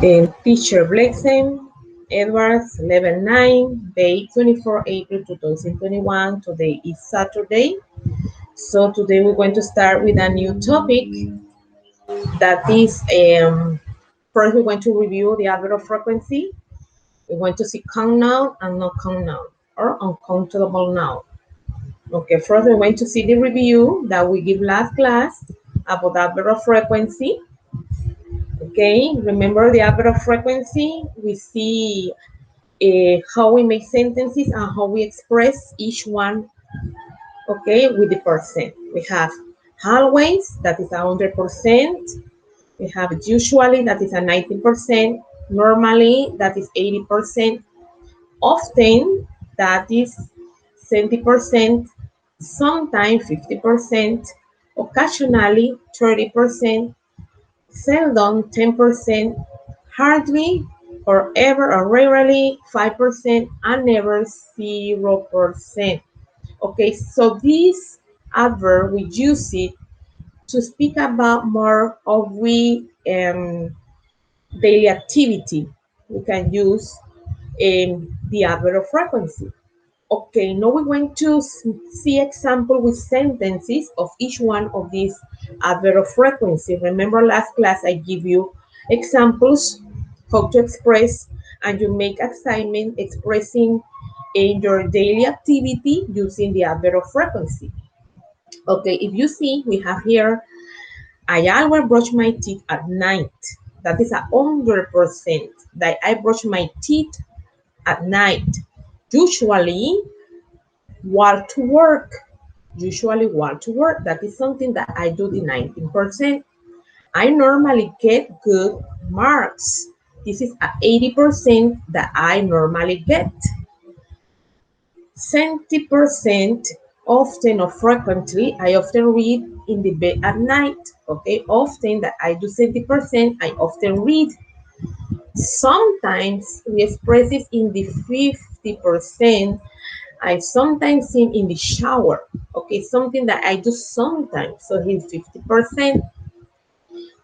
Teacher Blexen, Edwards, level 9, day 24 April 2021. Today is Saturday. So today we're going to start with a new topic that is, first we're going to review the adverb of frequency. We're going to see count noun and not count noun or uncountable noun. Okay, first we're going to see the review that we give last class about adverb of frequency. Okay, remember the adverb of frequency? We see how we make sentences and how we express each one, okay, with the percent. We have always, that is 100%. We have usually, that is a 90%. Normally, that is 80%. Often, that is 70%. Sometimes 50%. Occasionally 30%. Seldom 10%. Hardly or ever or rarely 5%, and never 0%. Okay, so this adverb we use it to speak about more of we daily activity. We can use the adverb of frequency. Okay, now we're going to see example with sentences of each one of these adverb of frequency. Remember last class I give you examples how to express, and you make assignment expressing in your daily activity using the adverb of frequency. Okay, if you see, we have here, I always brush my teeth at night. That is 100% that I brush my teeth at night. Usually, while to work. Usually while to work. That is something that I do the 19%. I normally get good marks. This is 80% that I normally get. 70% often or frequently, I often read in the bed at night. Okay, often that I do 70%, I often read. Sometimes we express this in the 50%. I sometimes sing in the shower. Okay, something that I do sometimes. So he's 50%.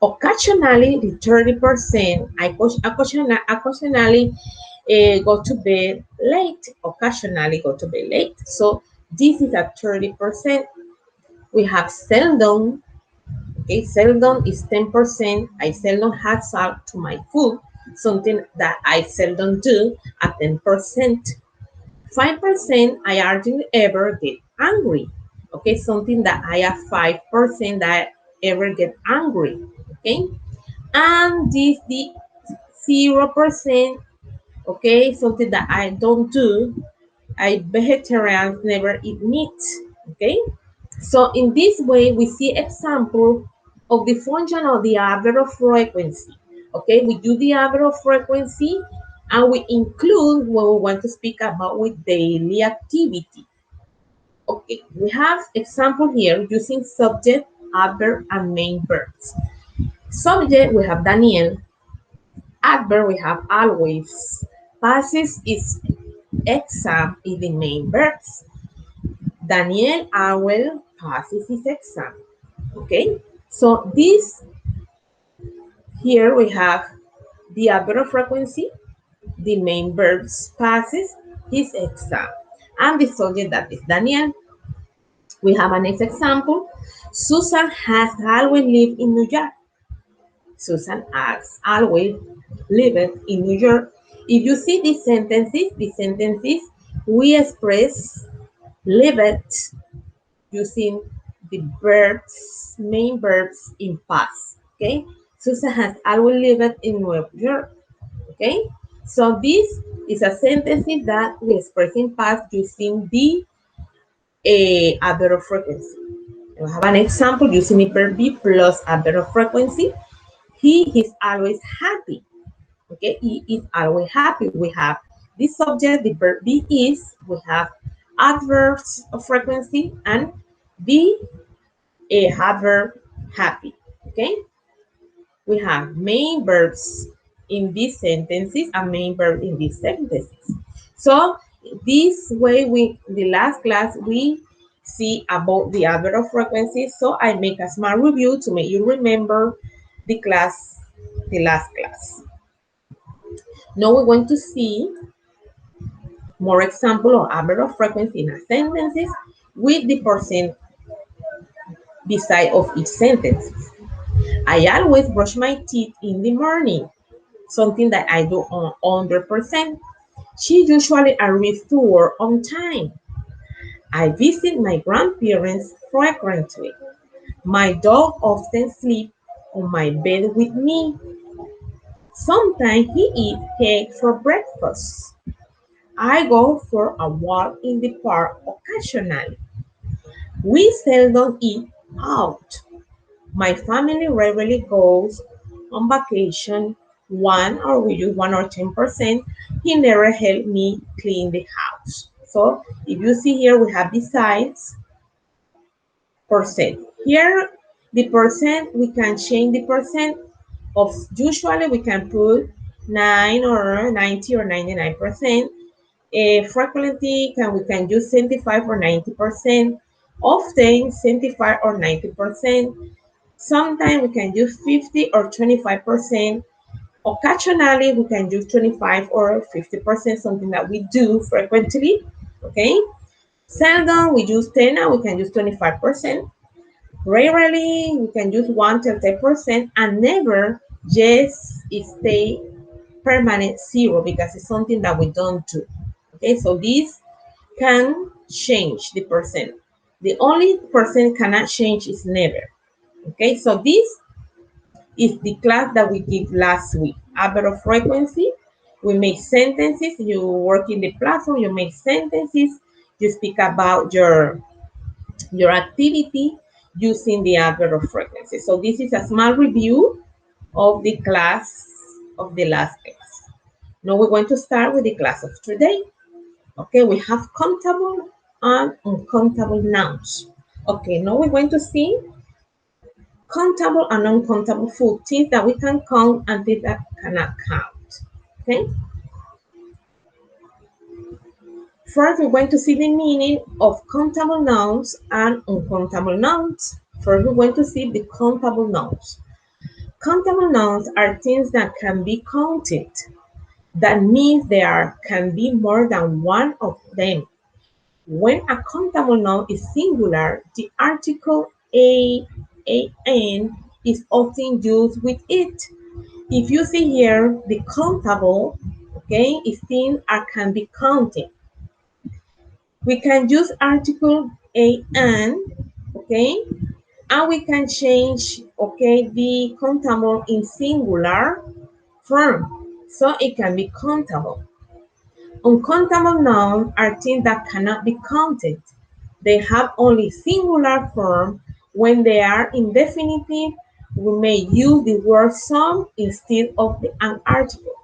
Occasionally, the 30%. I occasionally go to bed late. Occasionally go to bed late. So this is a 30%. We have seldom. Okay, seldom is 10%. I seldom add salt to my food. Something that I seldom do at 10%. 5%, I hardly ever get angry. Okay, something that I have 5% that I ever get angry. Okay, and this the 0%. Okay, something that I don't do. I vegetarians never eat meat. Okay, so in this way we see example of the function of the adverb of frequency. Okay, we do the adverb of frequency and we include what we want to speak about with daily activity. Okay, we have example here using subject, adverb, and main verbs. Subject, we have Daniel. Adverb, we have always. Passes is exam is the main verbs. Daniel always passes his exam. Okay, so this here we have the adverb of frequency, the main verbs passes his exam, and the subject that is Daniel. We have a next example. Susan has always lived in New York. Susan has always lived in New York. If you see these sentences, we express lived using the verbs, main verbs in past. Okay, Susan has always lived in New York. Okay, so this is a sentence that we express in past using the adverb of frequency. We have an example using the verb be plus adverb of frequency. He is always happy. Okay, he is always happy. We have the subject, the verb be is. We have adverbs of frequency and the adverb happy. Okay, we have main verbs in these sentences and main verb in these sentences. So this way, the last class we see about the adverb of frequency. So I make a small review to make you remember the last class. Now we're going to see more example of adverb of frequency in a sentences with the percent beside of each sentence. I always brush my teeth in the morning, something that I do on 100%. She usually arrives to work on time. I visit my grandparents frequently. My dog often sleeps on my bed with me. Sometimes he eats cake for breakfast. I go for a walk in the park occasionally. We seldom eat out. My family rarely goes on vacation. One or we use 1 or 10%. He never helped me clean the house. So if you see here, we have besides percent. Here, the percent, we can change the percent of usually we can put 9 or 90 or 99%. Frequently, we can use 75 or 90%. Often, 75 or 90%. Sometimes we can use 50 or 25%. Occasionally, we can use 25 or 50%, something that we do frequently. Okay. Seldom, we use 10 and we can use 25%. Rarely, we can use 1 to 10%, and never just stay permanent zero because it's something that we don't do. Okay, so this can change the percent. The only percent cannot change is never. Okay, so this is the class that we did last week. Adverb of frequency. We make sentences. You work in the platform. You make sentences. You speak about your activity using the adverb of frequency. So this is a small review of the class of the last class. Now we're going to start with the class of today. Okay, we have countable and uncountable nouns. Okay, now we're going to see countable and uncountable food, things that we can count and things that cannot count. Okay. First, we're going to see the meaning of countable nouns and uncountable nouns. First, we're going to see the countable nouns. Countable nouns are things that can be counted. That means there can be more than one of them. When a countable noun is singular, the article an is often used with it. If you see here, the countable, okay, is things that can be counted. We can use article an, okay, and we can change, okay, the countable in singular form, so it can be countable. Uncountable nouns are things that cannot be counted. They have only singular form. When they are indefinitive, we may use the word some instead of an article.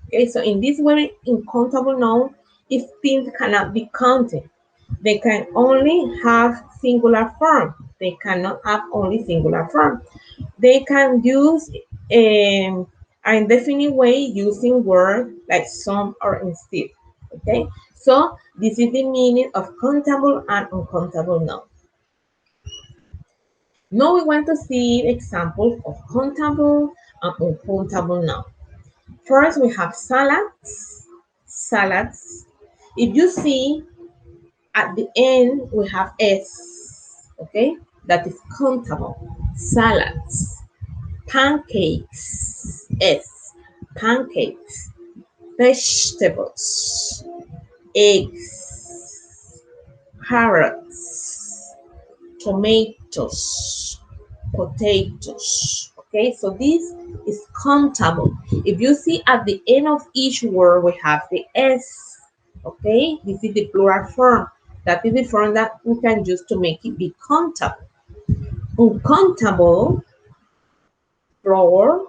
Okay, so in this way, uncountable noun is things cannot be counted. They can only have singular form. They cannot have only singular form. They can use an indefinite way using words like some or instead. Okay, so this is the meaning of countable and uncountable noun. Now we want to see examples of countable and uncountable noun. First, we have salads. Salads. If you see at the end, we have S. Okay, that is countable. Salads. Pancakes. S. Pancakes. Vegetables. Eggs. Carrots. Tomatoes. Potatoes. Okay, so this is countable. If you see at the end of each word, we have the S. Okay, this is the plural form. That is the form that we can use to make it be countable. Uncountable: flour,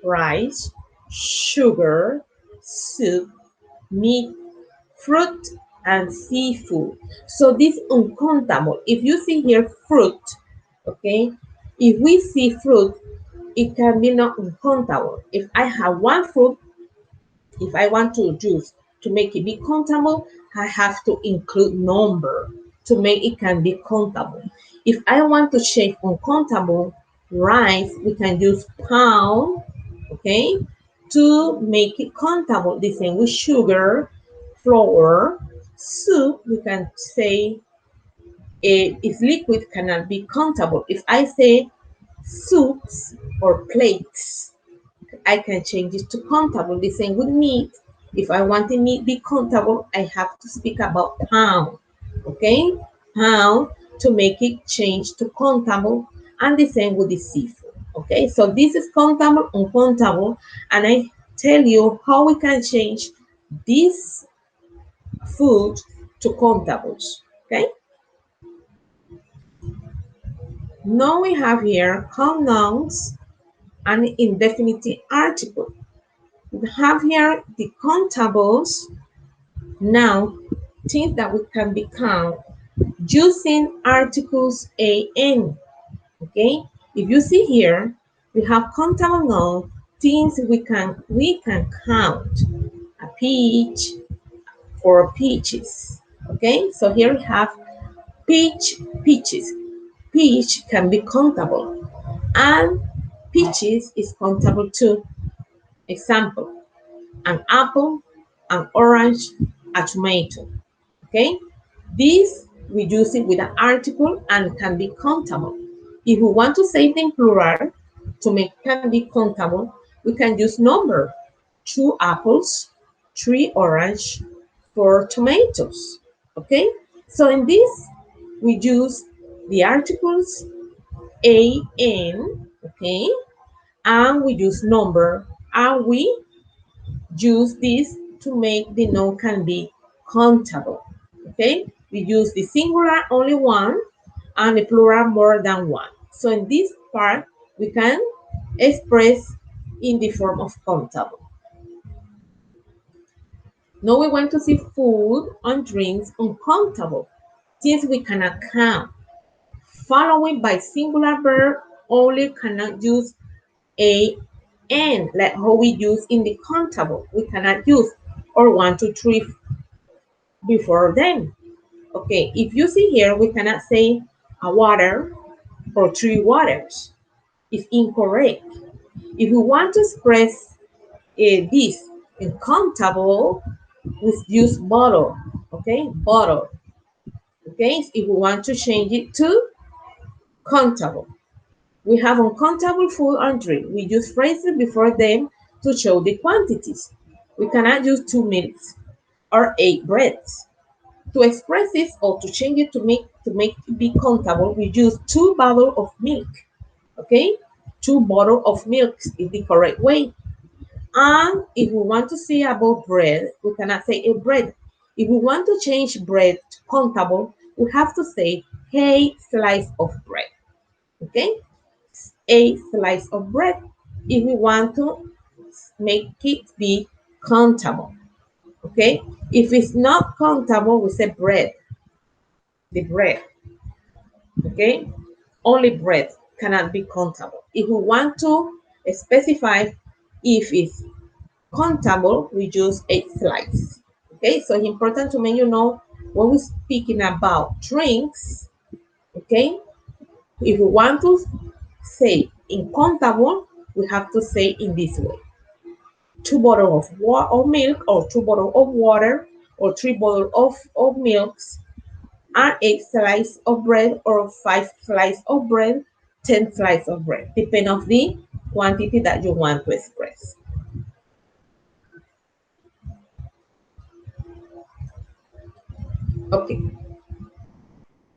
rice, sugar, soup, meat, fruit, and seafood. So this uncountable. If you see here fruit, okay, if we see fruit, it can be not uncountable. If I have one fruit, if I want to use to make it be countable, I have to include number to make it can be countable. If I want to change uncountable rice, we can use pound, okay, to make it countable. The same with sugar, flour, soup. We can say if liquid cannot be countable. If I say soups or plates, I can change it to countable. The same with meat. If I want the meat be countable, I have to speak about pound. Okay? Pound to make it change to countable, and the same with the seafood. Okay, so this is countable, uncountable, and I tell you how we can change this food to countables. Okay, now we have here count nouns and indefinite article. We have here the countables, now things that we can be count using articles an. Okay, if you see here, we have countable noun, things we can count, a peach or peaches. Okay, so here we have peaches. Peach can be countable, and peaches is countable too. Example: an apple, an orange, a tomato. Okay, this we use it with an article and can be countable. If we want to say it in plural to make can be countable, we can use number: 2 apples, 3 orange, 4 tomatoes. Okay, so in this we use the articles an, okay, and we use number, and we use this to make the noun can be countable. Okay, we use the singular only one and the plural more than one. So in this part, we can express in the form of countable. Now we want to see food and drinks uncountable, since we cannot count. Following by singular verb, only cannot use a and, like how we use in the countable. We cannot use or 1, 2, 3 before them. Okay, if you see here, we cannot say a water or 3 waters. It's incorrect. If we want to express this in countable, we use bottle. Okay, bottle. Okay, if we want to change it to countable, we have uncountable food and drink. We use phrases before them to show the quantities. We cannot use 2 milks or 8 breads. To express this or to change it to make it be countable, we use 2 bottles of milk. Okay, 2 bottles of milk is the correct way. And if we want to say about bread, we cannot say a bread. If we want to change bread to countable, we have to say a slice of bread. Okay, a slice of bread. If we want to make it be countable. Okay, if it's not countable, we say bread. The bread. Okay, only bread cannot be countable. If we want to specify if it's countable, we use a slice. Okay, so it's important to make you know when we're speaking about drinks. Okay, if we want to say uncountable, we have to say in this way: 2 bottles of milk, or 2 bottles of water, or 3 bottles of milks, and 8 slices of bread, or 5 slices of bread, 10 slices of bread, depending on the quantity that you want to express. Okay,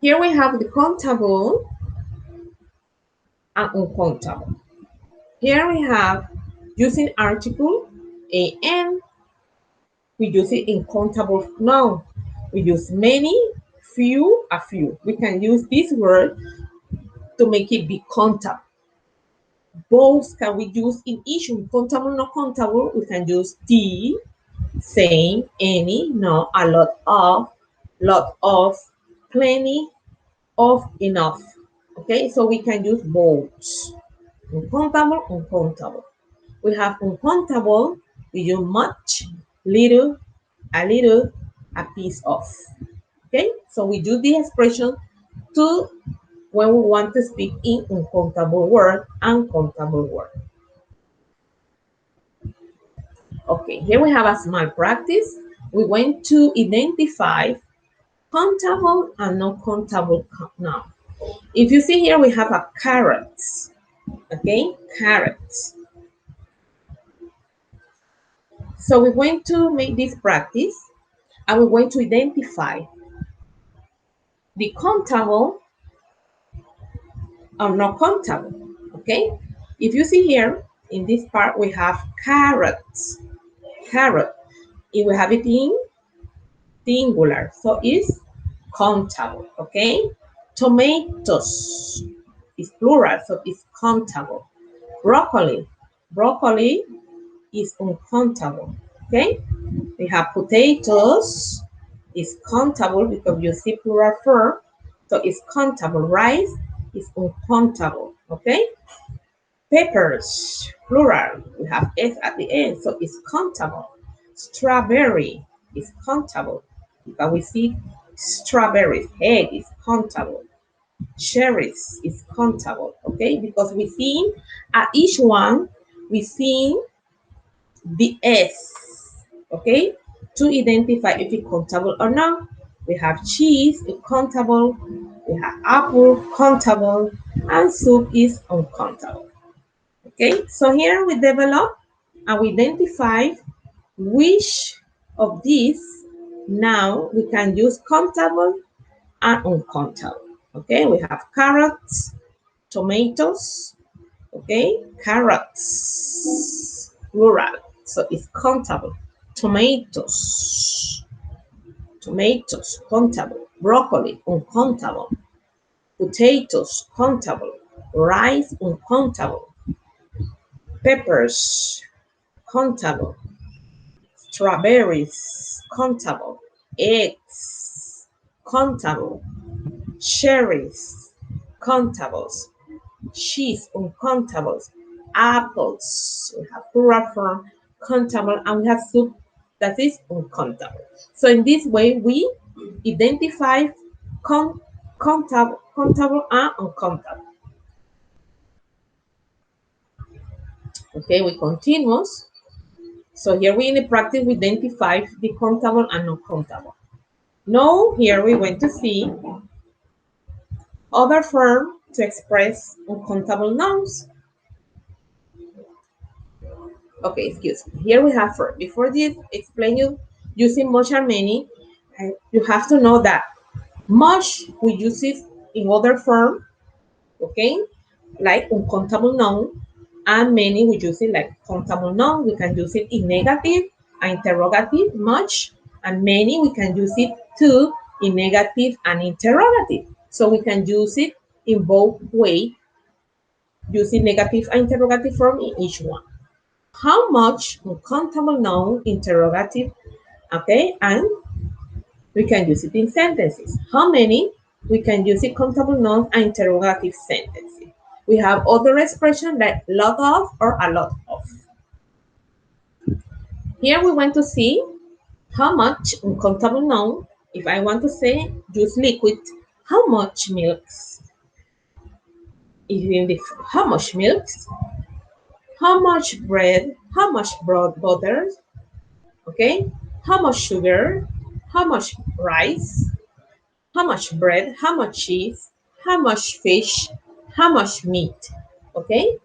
here we have the countable and uncountable. Here we have using article an, we use it in countable noun. We use many, few, a few. We can use this word to make it be countable. Both can we use in each countable, not countable. We can use the, same, any, no, a lot of, plenty, of, enough. Okay, so we can use both. Uncountable, uncountable. We have uncountable, we use much, little, a piece of. Okay, so we do the expression to when we want to speak in uncountable word and countable word. Okay, here we have a small practice. We want to identify countable and non-countable noun. If you see here, we have a carrot. Okay, carrots. So we're going to make this practice and we're going to identify the countable or not countable. Okay, if you see here in this part, we have carrots. Carrot. If we have it in singular, so it's countable. Okay, tomatoes is plural, so it's countable. Broccoli. Broccoli is uncountable. Okay, we have potatoes is countable because you see plural form, so it's countable. Rice is uncountable. Okay, peppers plural, we have s at the end, so it's countable. Strawberry is countable because we see strawberries. Egg is countable. Cherries is countable. Okay, because we see at each one we see the S, okay, to identify if it's countable or not. We have cheese, it's countable. We have apple, countable, and soup is uncountable. Okay, so here we develop and we identify which of these now we can use countable and uncountable. Okay, we have carrots, tomatoes, okay, carrots, plural, so it's countable. Tomatoes, tomatoes, countable. Broccoli, uncountable. Potatoes, countable. Rice, uncountable. Peppers, countable. Strawberries, countable. Eggs, countable. Cherries, countables. Cheese, uncountables. Apples, we have plural form, countable, and we have soup that is uncountable. So in this way, we identify countable and uncountable. Okay, we continue. So here we in the practice we identify the countable and uncountable. Now here we want to see other form to express uncountable nouns. Okay, excuse me. Here we have for before this explain you using much or many, you have to know that much we use it in other form, okay, like uncountable noun, and many we use it like countable noun. We can use it in negative and interrogative much, and many we can use it too in negative and interrogative. So we can use it in both way, using negative and interrogative form in each one. How much uncountable noun interrogative, okay, and we can use it in sentences. How many we can use it countable nouns and interrogative sentences. We have other expression like lot of or a lot of. Here we want to see how much uncountable noun. If I want to say use liquid, how much milks? If in the how much milks? How much bread? How much butter? Okay, how much sugar, how much rice, how much bread, how much cheese, how much fish, how much meat. Okay,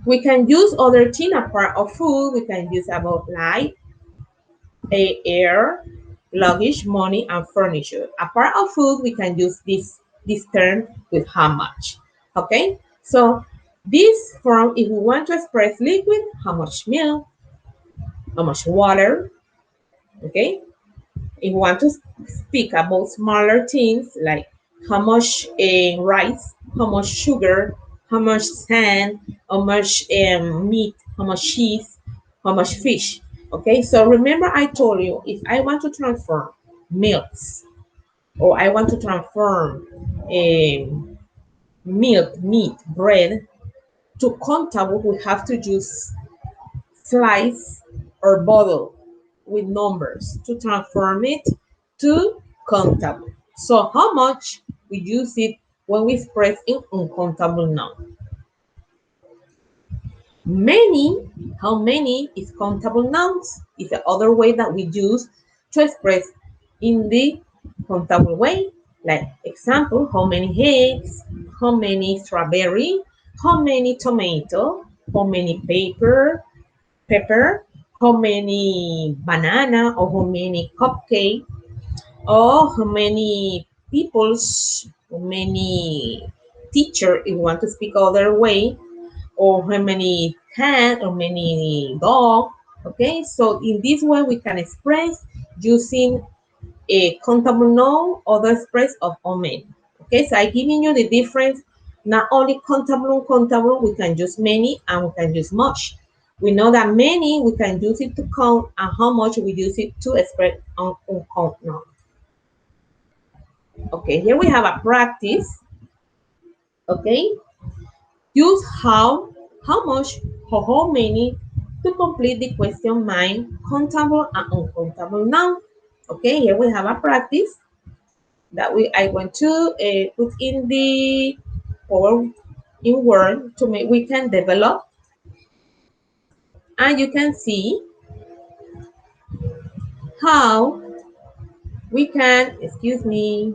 we can use other thing apart of food. We can use about light, air, luggage, money, and furniture. Apart of food, we can use this term with how much. Okay, so this form, if we want to express liquid, how much milk, how much water. Okay, if you want to speak about smaller things like how much rice, how much sugar, how much sand, how much meat, how much cheese, how much fish. Okay, so remember I told you if I want to transform milks or I want to transform milk, meat, bread to countable, we have to use slice or bottle with numbers to transform it to countable. So how much we use it when we express in uncountable noun. Many, how many is countable nouns. It's the other way that we use to express in the countable way. Like example, how many eggs, how many strawberry, how many tomato, how many pepper, how many banana, or how many cupcake, or how many people's, how many teacher, if you want to speak other way, or how many cat or many dog. Okay, so in this way we can express using a countable noun or the express of how many. Okay, so I giving you the difference. Not only countable and countable, we can use many and we can use much. We know that many we can use it to count, and how much we use it to express uncountable noun. Okay, here we have a practice. Okay, use how much, or how many to complete the question mind, countable and uncountable noun. Okay, here we have a practice that I want to put in the power in Word to make we can develop, and you can see how we can, excuse me,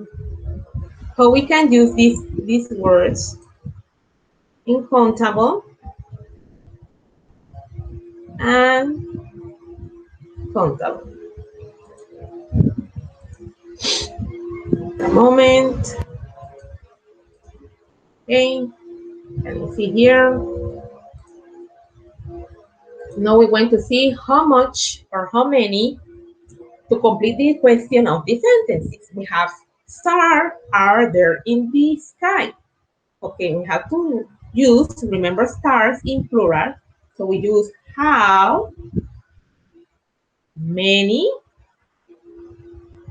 how we can use these words in countable and countable. A moment. Okay, let me see here. Now we're going to see how much or how many to complete the question of the sentences. We have stars are there in the sky. Okay, we have to use, remember, stars in plural. So we use how many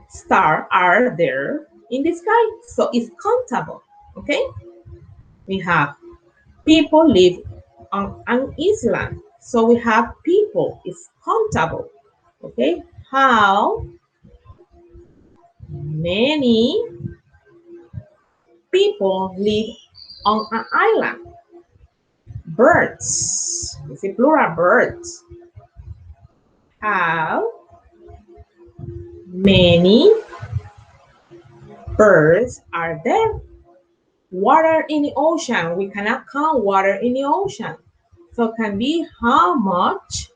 stars are there in the sky. So it's countable. Okay, we have people live on an island. So we have people is countable. Okay, how many people live on an island? Birds. It's a plural, birds. How many birds are there? Water in the ocean. We cannot count water in the ocean. So it can be how much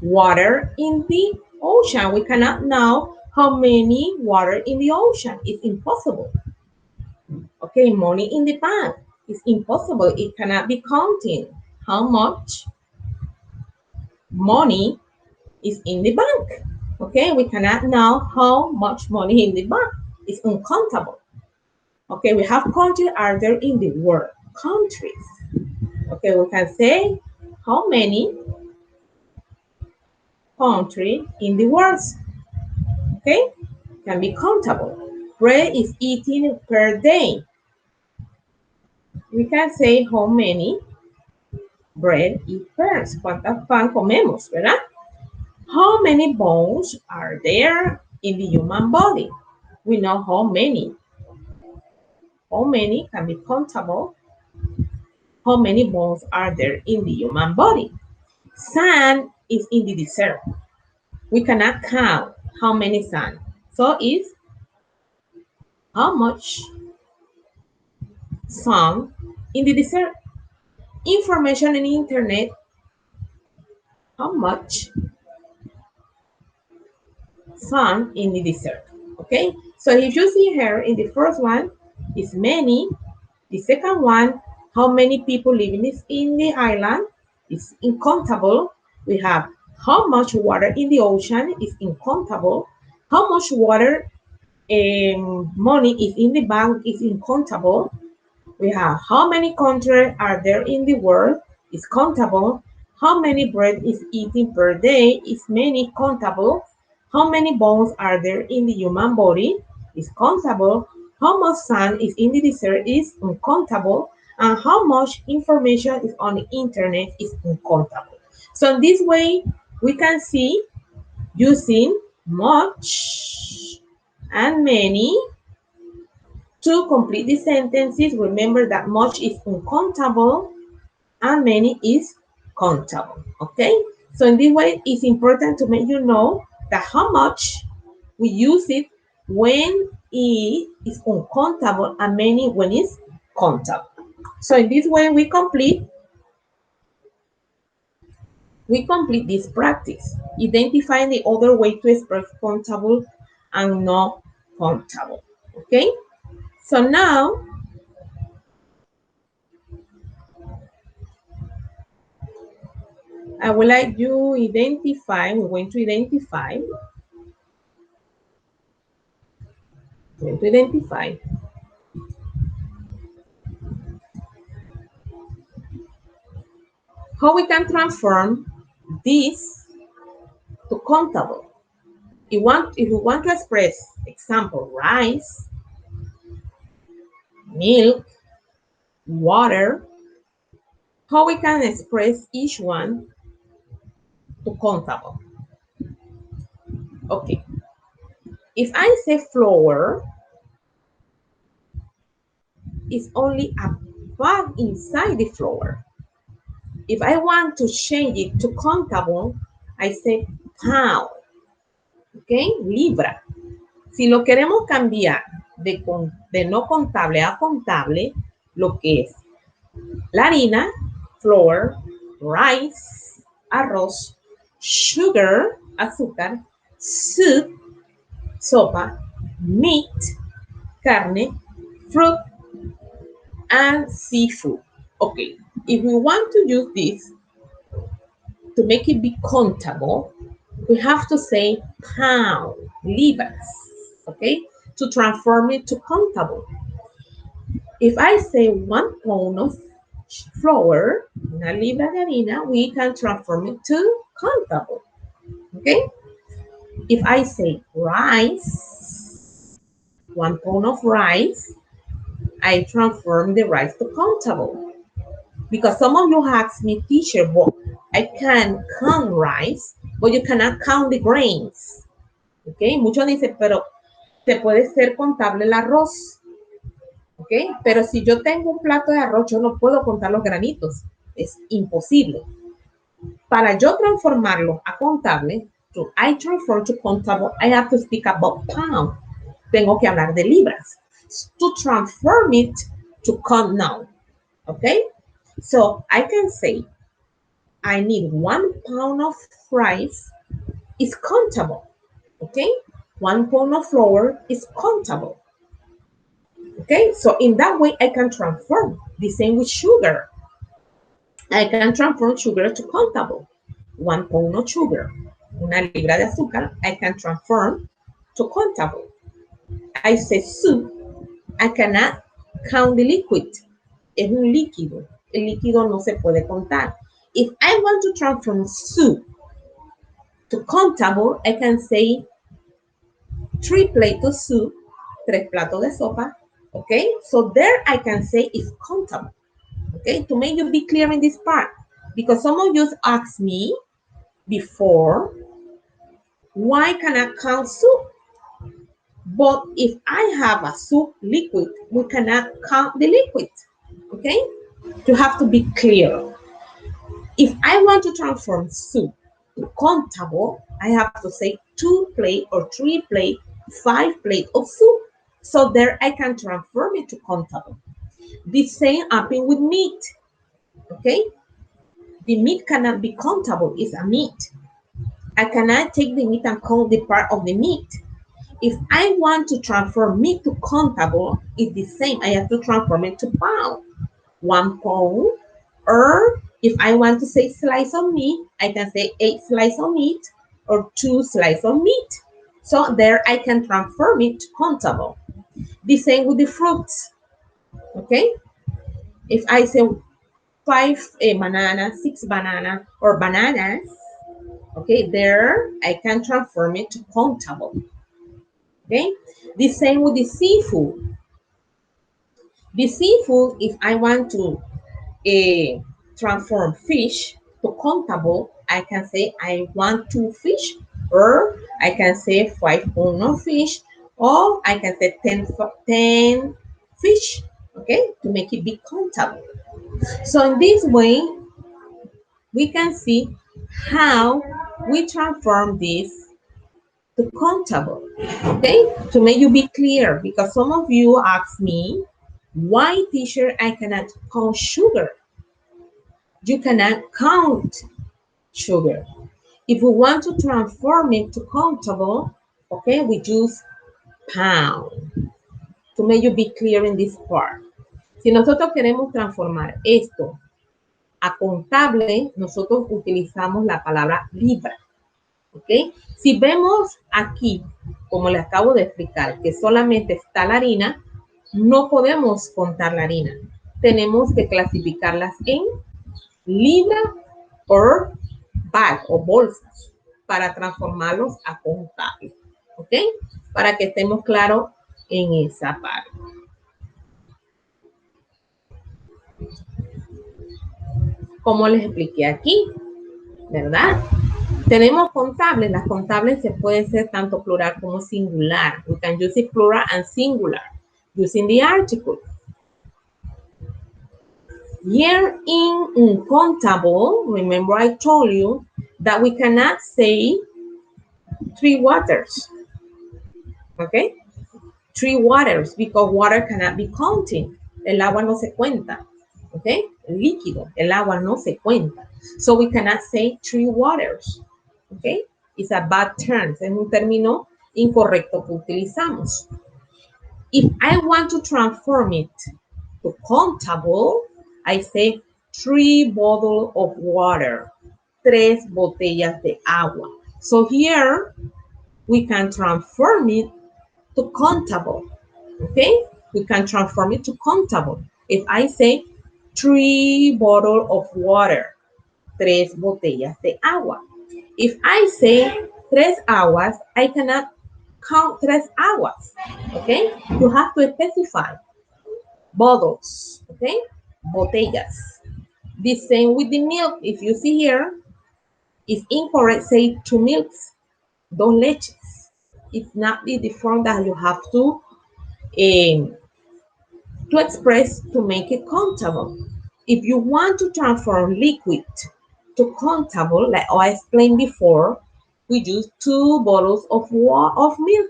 water in the ocean. We cannot know how many water in the ocean. It's impossible. Okay, money in the bank. It's impossible. It cannot be counting. How much money is in the bank? Okay, we cannot know how much money in the bank. It's uncountable. Okay, we have countries are there in the world. Countries. Okay, we can say how many countries in the world. Okay, can be countable. Bread is eaten per day. We can say how many bread eat per. ¿Cuántas pan comemos, verdad? How many bones are there in the human body? We know how many. How many can be countable. How many bones are there in the human body? Sand is in the desert. We cannot count how many sand. So it's how much sand in the desert. Information on the internet, how much sand in the desert. Okay, so if you see here in the first one is many, the second one, how many people live in the island, is uncountable. We have how much water in the ocean is uncountable. How much water money is in the bank is uncountable. We have how many countries are there in the world is countable. How many bread is eaten per day is many countable. How many bones are there in the human body is countable. How much sand is in the desert is uncountable. And how much information is on the internet is uncountable. So in this way, we can see using much and many To complete the sentences, remember that much is uncountable and many is countable. Okay? So in this way, it's important to make you know that how much we use it when it is uncountable and many when it's countable. So in this way, we complete this practice, identifying the other way to express countable and not countable. Okay? So now I would like you identify, we're going to identify how we can transform this to countable. If you want to express, example, rice, milk, water, how we can express each one to countable. Okay, if I say flour, it's only a bag inside the flour. If I want to change it to countable, I say pound, okay, libra. Si lo queremos cambiar de no contable a contable, lo que es la harina, flour, rice, arroz, sugar, azúcar, soup, sopa, meat, carne, fruit, and seafood. Okay, if we want to use this to make it be countable, we have to say pound, libras, okay, to transform it to countable. If I say 1 pound of flour, una libra de harina, we can transform it to countable. Okay? If I say rice, 1 pound of rice, I transform the rice to countable. Because some of you ask me, teacher, but I can count rice, but you cannot count the grains. Okay? Muchos dicen, pero te puede ser contable el arroz. ¿Ok? Pero si yo tengo un plato de arroz, yo no puedo contar los granitos. Es imposible. Para yo transformarlo a contable, to I transform to countable, I have to speak about pound. Tengo que hablar de libras. To transform it to count now. Okay? So I can say, I need 1 pound of rice is countable. Okay? 1 pound of flour is countable. Okay, so in that way, I can transform. The same with sugar. I can transform sugar to countable. 1 pound of sugar, una libra de azúcar, I can transform to countable. I say soup, I cannot count the liquid. Es un líquido. El líquido no se puede contar. If I want to transform soup to countable, I can say 3 plates of soup, 3 platos de sopa. Okay, so there I can say it's countable. Okay, to make you be clear in this part, because some of you asked me before, why can I count soup? But if I have a soup liquid, we cannot count the liquid. Okay, you have to be clear. If I want to transform soup to countable, I have to say 2 plate or 3 plate, 5 plate of soup. So there I can transform it to countable. The same happen with meat. Okay, the meat cannot be countable, it's a meat. I cannot take the meat and count the part of the meat. If I want to transform meat to countable, it's the same. I have to transform it to pound. 1 pound, or if I want to say slice of meat, I can say 8 slice of meat or 2 slice of meat. So there I can transform it to countable. The same with the fruits. Okay? If I say 5 bananas, 6 bananas, or bananas, okay, there I can transform it to countable. Okay, the same with the seafood. The seafood, if I want to transform fish to countable, I can say I want 2 fish, or I can say 5 pounds of fish, or I can say 10 fish, okay, to make it be countable. So in this way, we can see how we transform this to countable, okay, to make you be clear, because some of you ask me, why, teacher, I cannot count sugar? You cannot count sugar. If we want to transform it to countable, okay, we use pound, to make you be clear in this part. Si nosotros queremos transformar esto a contable, nosotros utilizamos la palabra libra, ¿ok? Si vemos aquí, como le acabo de explicar, que solamente está la harina, no podemos contar la harina. Tenemos que clasificarlas en libra o bag o bolsas para transformarlos a contable, ¿ok? Para que estemos claros en esa parte. Como les expliqué aquí, ¿verdad? Tenemos contables. Las contables se puede ser tanto plural como singular. We can use it plural and singular using the article. Here in uncountable, remember I told you that we cannot say 3 waters. Okay? 3 waters, because water cannot be counted. El agua no se cuenta. Okay? El líquido, el agua no se cuenta. So we cannot say 3 waters. Okay? It's a bad term. Es un término incorrecto que utilizamos. If I want to transform it to countable, I say 3 bottles of water. 3 botellas de agua. So here we can transform it to countable. Okay? We can transform it to countable. If I say 3 bottles of water, 3 botellas de agua. If I say 3 hours, I cannot count 3 hours. Okay? You have to specify bottles. Okay? Botellas. The same with the milk. If you see here, it's incorrect. Say 2 milks, 2 leches. It's not the form that you have to express to make it countable. If you want to transform liquid to countable, like I explained before, we use 2 bottles of milk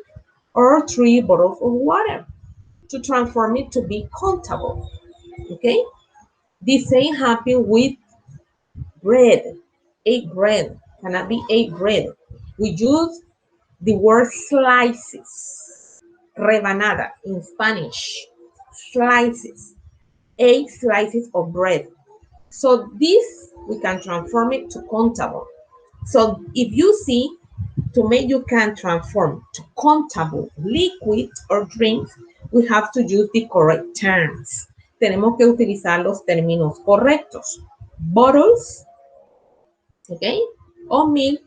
or 3 bottles of water to transform it to be countable. Okay? The same happens with bread. A bread cannot be a bread. We use the word slices. Rebanada in Spanish. Slices. 8 slices of bread. So this, we can transform it to countable. So if you see, to make you can transform to countable liquid or drinks, we have to use the correct terms. Tenemos que utilizar los términos correctos. Bottles, okay, of milk,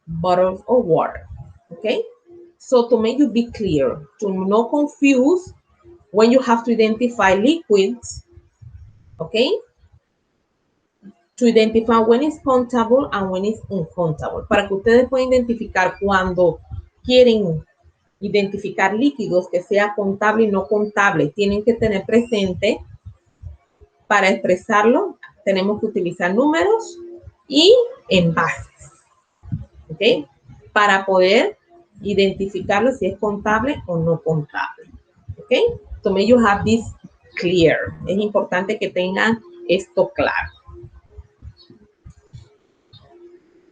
bottles of water, okay? So to make you be clear, to not confuse when you have to identify liquids, okay? To identify when it's countable and when it's uncountable. Para que ustedes puedan identificar cuando quieren identificar líquidos que sea contable y no contable, tienen que tener presente, para expresarlo, tenemos que utilizar números y envases, ¿ok? Para poder identificarlo si es contable o no contable, ¿ok? To make you have this clear. Es importante que tengan esto claro.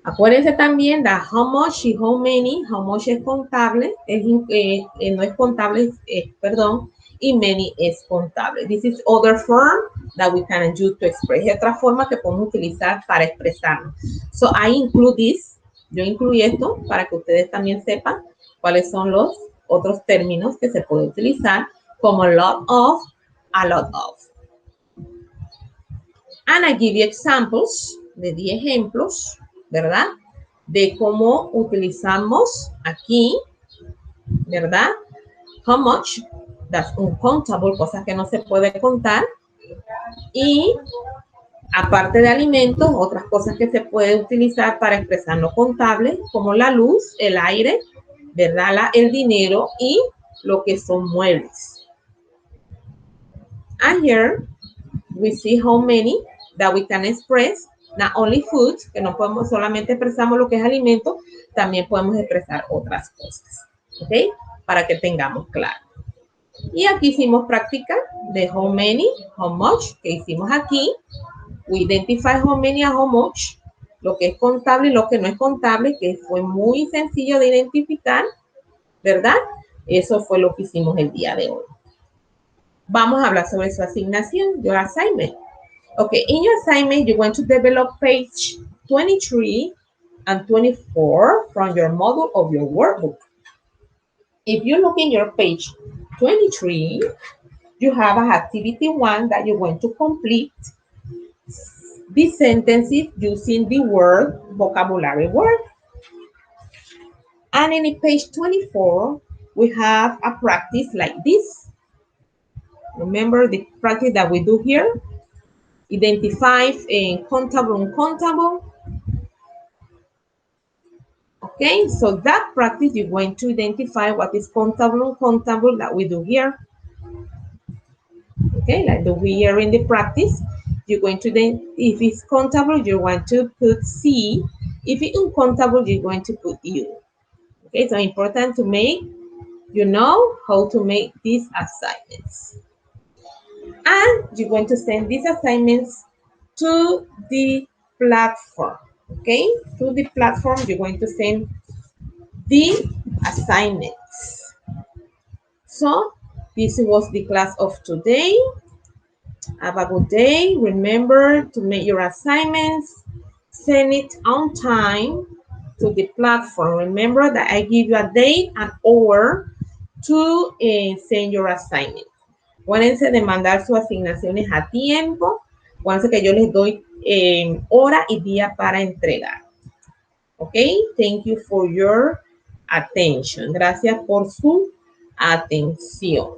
Acuérdense también de how much y how many. How much es contable, no es contable, perdón, y many es contable. This is other form that we can use to express. Es otra forma que podemos utilizar para expresarnos. So I include this. Yo incluí esto para que ustedes también sepan cuáles son los otros términos que se pueden utilizar, como lot of, a lot of. And I give you examples, le di ejemplos, ¿verdad? De cómo utilizamos aquí, ¿verdad? How much, that's uncountable, cosas que no se puede contar. Y aparte de alimentos, otras cosas que se puede utilizar para expresar no contable, como la luz, el aire, ¿verdad? El dinero y lo que son muebles. Right here, we see how many that we can express, not only food, que no podemos solamente expresamos lo que es alimento, también podemos expresar otras cosas, ¿ok? Para que tengamos claro. Y aquí hicimos práctica de how many, how much, que hicimos aquí. We identify how many and how much, lo que es contable y lo que no es contable, que fue muy sencillo de identificar, ¿verdad? Eso fue lo que hicimos el día de hoy. Vamos a hablar sobre su asignación, your assignment. Okay, in your assignment, you're going to develop page 23 and 24 from your model of your workbook. If you look in your page 23, you have an activity 1 that you're going to complete these sentences using the word vocabulary word. And in page 24, we have a practice like this. Remember the practice that we do here? Identify countable, uncountable. Okay, so that practice, you're going to identify what is countable, uncountable that we do here. Okay, like do we here in the practice, you're going to then, if it's countable, you want to put C. If it's uncountable, you're going to put U. Okay, so important to make, you know how to make these assignments. And you're going to send these assignments to the platform. Okay, to the platform, you're going to send the assignments. So this was the class of today. Have a good day. Remember to make your assignments, send it on time to the platform. Remember that I give you a date and hour to send your assignment. Acuérdense de mandar sus asignaciones a tiempo. Acuérdense que yo les doy hora y día para entregar. Ok, thank you for your attention. Gracias por su atención.